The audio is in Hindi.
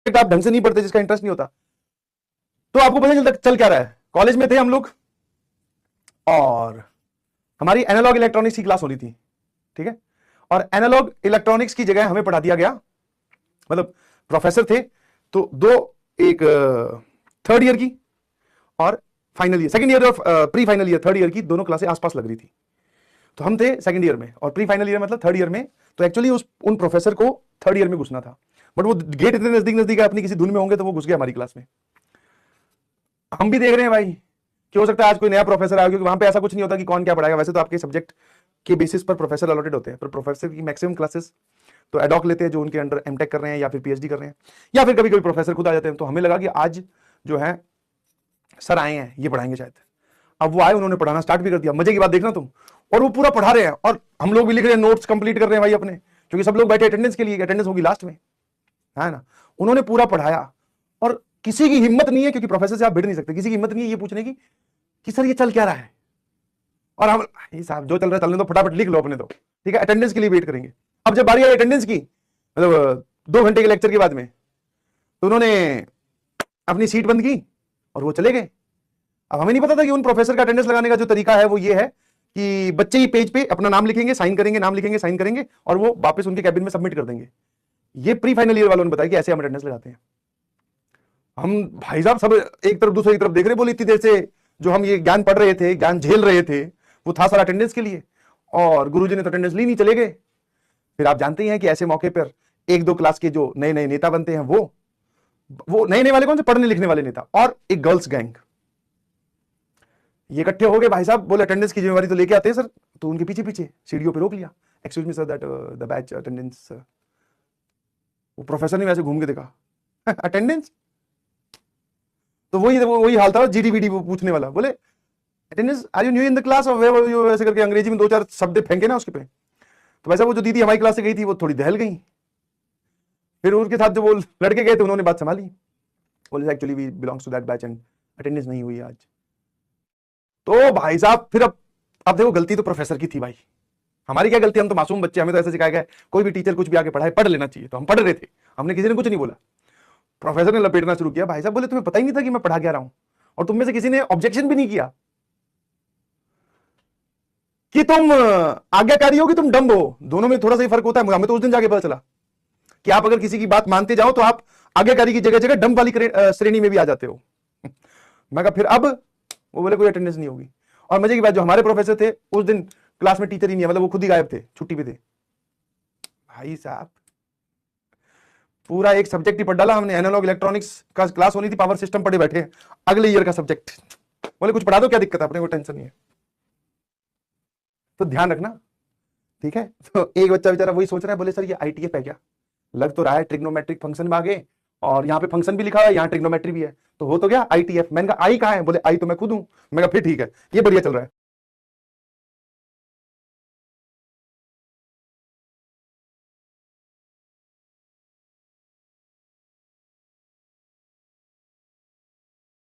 आप ढंग से नहीं पढ़ते, जिसका इंटरेस्ट नहीं होता, तो आपको पता चलता चल क्या रहा है। कॉलेज में थे हम लोग और हमारी एनालॉग इलेक्ट्रॉनिक्स की क्लास हो रही थी, ठीक है, और एनालॉग इलेक्ट्रॉनिक्स की जगह हमें पढ़ा दिया गया, मतलब प्रोफेसर थे तो दो, एक थर्ड ईयर की और फाइनल ईयर, सेकंड ईयर और pre final year, third year की दोनों क्लासें आसपास लग रही थी। तो हम थे सेकंड ईयर में और प्री फाइनल ईयर मतलब थर्ड ईयर में। तो एक्चुअली उन प्रोफेसर को थर्ड ईयर में घुसना था, बट वो गेट इतने नजदीक नजदीक है, अपनी किसी धुन में होंगे, तो वो घुस गया हमारी क्लास में। हम भी देख रहे हैं भाई कि हो सकता है आज कोई नया प्रोफेसर आया, क्योंकि वहां पे ऐसा कुछ नहीं होता कि कौन क्या पढ़ाएगा। वैसे तो आपके सब्जेक्ट के बेसिस पर प्रोफेसर अलॉटेड होते हैं, पर प्रोफेसर की मैक्सिमम क्लासेस तो एडॉक लेते हैं जो उनके अंडर एमटेक कर रहे हैं या फिर पीएचडी कर रहे हैं, या फिर कभी कभी प्रोफेसर खुद आ जाते हैं। तो हमें लगा कि आज जो है सर आए हैं, ये पढ़ाएंगे शायद। अब वो आए, उन्होंने पढ़ाना स्टार्ट भी कर दिया, मजे की बात देखना तुम, और वो पूरा पढ़ा रहे हैं और हम लोग भी लिख रहे हैं, नोट्स कंप्लीट कर रहे हैं भाई अपने, क्योंकि सब लोग बैठे अटेंडेंस के लिए, अटेंडेंस होगी लास्ट में, है ना। उन्होंने पूरा पढ़ाया और किसी की हिम्मत नहीं है, क्योंकि प्रोफेसर से आप भिड़ नहीं सकते, किसी की हिम्मत नहीं है ये पूछने की कि सर ये चल क्या रहा है। और हम साहब जो चल रहा है चलने दो, फटाफट लिख लो अपने तो, ठीक है, अटेंडेंस के लिए वेट करेंगे। अब जब बारी आई अटेंडेंस की, मतलब 2 घंटे के लेक्चर के बाद में, तो उन्होंने अपनी सीट बंद की और वो चले गए। अब हमें नहीं पता था कि उन प्रोफेसर का अटेंडेंस लगाने का जो तरीका है वो ये है कि बच्चे ही पेज पे अपना नाम लिखेंगे, साइन करेंगे, नाम लिखेंगे, साइन करेंगे, और वो वापस उनके कैबिन में सबमिट कर देंगे। ये प्री फाइनल ईयर वालों ने बताया कि ऐसे हम अटेंडेंस लगाते हैं। हम भाई साहब सब एक तरफ दूसरे की तरफ देख रहे, बोले इतनी देर से जो हम ये ज्ञान पढ़ रहे थे, ज्ञान झेल रहे थे, वो था सारा अटेंडेंस के लिए, और गुरुजी ने तो अटेंडेंस ली नहीं, चले गए। फिर आप जानते ही हैं कि ऐसे मौके पर एक दो क्लास के जो नए नए नेता बनते हैं, वो नए नए वाले कौन से, पढ़ने लिखने वाले नेता, और एक गर्ल्स गैंग, ये इकट्ठे हो गए। भाई साहब बोले अटेंडेंस की जिम्मेवारी तो लेके आते हैं सर, तो उनके पीछे पीछे सीढ़ियों पे रोक लिया, excuse me sir that the batch attendance. वो प्रोफेसर ने वैसे घूम के देखा अटेंडेंस, तो वही हाल था जीडीवीडी वो पूछने वाला, बोले attendance are you new in the class, और वैसे करके अंग्रेजी में 2-4 शब्द फेंके ना उसके पे। तो वैसा वो जो दीदी हमारी क्लास से गई थी वो थोड़ी दहल गई। फिर उनके साथ जो वो लड़के गए थे उन्होंने बात संभाली, बोले actually we belongs to that batch and attendance नहीं हुई आज। तो भाई साहब फिर अब देखो, गलती तो प्रोफेसर की थी भाई, हमारी क्या गलती, हम तो मासूम बच्चे, हमें तो ऐसे सिखाया गया कोई भी टीचर कुछ भी आके पढ़ाए पढ़ लेना चाहिए, तो हम पढ़ रहे थे, हमने किसी ने कुछ नहीं बोला। प्रोफेसर ने लपेटना शुरू किया, भाई साहब बोले तुम्हें पता ही नहीं था कि मैं पढ़ा क्या रहा हूं, और तुम में से किसी ने ऑब्जेक्शन भी नहीं किया कि तुम आज्ञाकारी हो कि तुम डम्ब हो। दोनों में थोड़ा सा ही फर्क होता है। हमें तो उस दिन जाके पता चला कि आप अगर किसी की बात मानते जाओ तो आप आज्ञाकारी की जगह जगह डम्ब वाली श्रेणी में भी आ जाते हो। मैं कहा फिर अब, वो बोले कोई अटेंडेंस नहीं होगी। और मजे की बात, जो हमारे प्रोफेसर थे उस दिन क्लास में टीचर ही नहीं है, मतलब वो खुद ही गायब थे, छुट्टी पे थे। भाई साहब पूरा एक सब्जेक्ट ही पढ़ डाला हमने, एनालॉग इलेक्ट्रॉनिक्स का क्लास होनी थी, पावर सिस्टम पढ़े बैठे, अगले ईयर का सब्जेक्ट। बोले कुछ पढ़ा दो, क्या दिक्कत है, अपने को टेंशन नहीं है। तो ध्यान रखना, ठीक है। तो एक बच्चा बेचारा वही सोच रहा है, बोले सर ये आईटीएफ है क्या, लग तो रहा है ट्रिग्नोमेट्रिक फंक्शन में आगे, और यहाँ पे फंक्शन भी लिखा हुआ है, यहाँ ट्रिग्नोमेट्री भी है, तो हो तो गया आईटीएफ। मैंने कहा आई कहाँ है, बोले आई तो मैं खुद हूं। मैं कहा फिर ठीक है, ये बढ़िया चल रहा है।